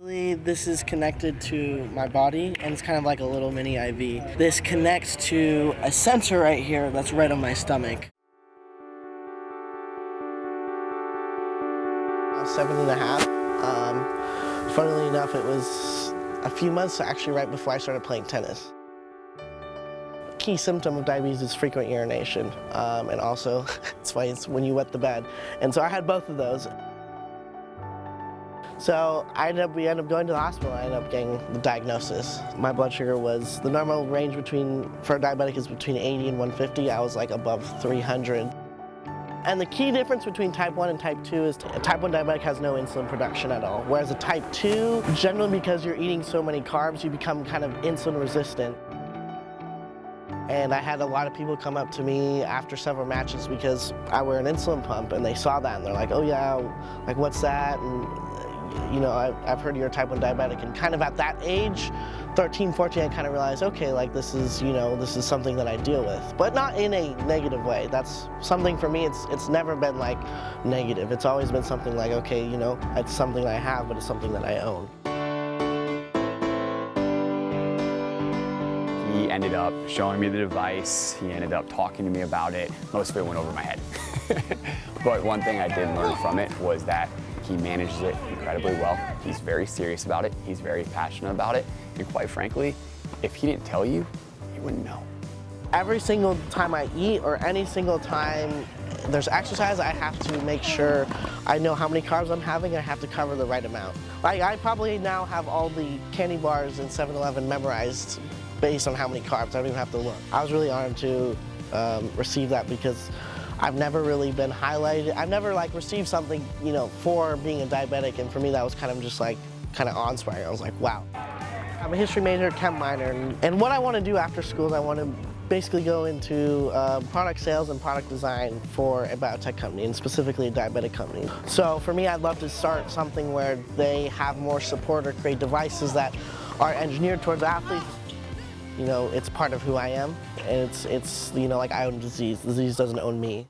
This is connected to my body, and it's kind of like a little mini IV. This connects to a sensor right here that's right on my stomach. I was 7.5. Funnily enough, it was a few months actually right before I started playing tennis. Key symptom of diabetes is frequent urination, and also it's why it's when you wet the bed. And so I had both of those. So we ended up going to the hospital. I ended up getting the diagnosis. My blood sugar was, the normal range for a diabetic is between 80 and 150. I was like above 300. And the key difference between type 1 and type 2 is a type 1 diabetic has no insulin production at all. Whereas a type 2, generally because you're eating so many carbs, you become kind of insulin resistant. And I had a lot of people come up to me after several matches because I wear an insulin pump, and they saw that and they're like, oh yeah, like what's that? And you know, I've heard you're a type 1 diabetic, and kind of at that age, 13, 14, I kind of realized, okay, like this is, you know, this is something that I deal with, but not in a negative way. That's something for me, it's never been like negative. It's always been something like, okay, you know, it's something I have, but it's something that I own. He ended up showing me the device. He ended up talking to me about it. Most of it went over my head. But one thing I did learn from it was that he manages it incredibly well. He's very serious about it. He's very passionate about it. And quite frankly, if he didn't tell you, you wouldn't know. Every single time I eat, or any single time there's exercise, I have to make sure I know how many carbs I'm having, and I have to cover the right amount. I probably now have all the candy bars in 7-Eleven memorized based on how many carbs. I don't even have to look. I was really honored to receive that because I've never really been highlighted. I've never like received something, you know, for being a diabetic, and for me that was kind of just like kind of awe-inspiring. I was like, wow. I'm a history major, chem minor, and what I want to do after school is I want to basically go into product sales and product design for a biotech company, and specifically a diabetic company. So for me, I'd love to start something where they have more support or create devices that are engineered towards athletes. You know, it's part of who I am, and it's you know, like I own disease. The disease doesn't own me.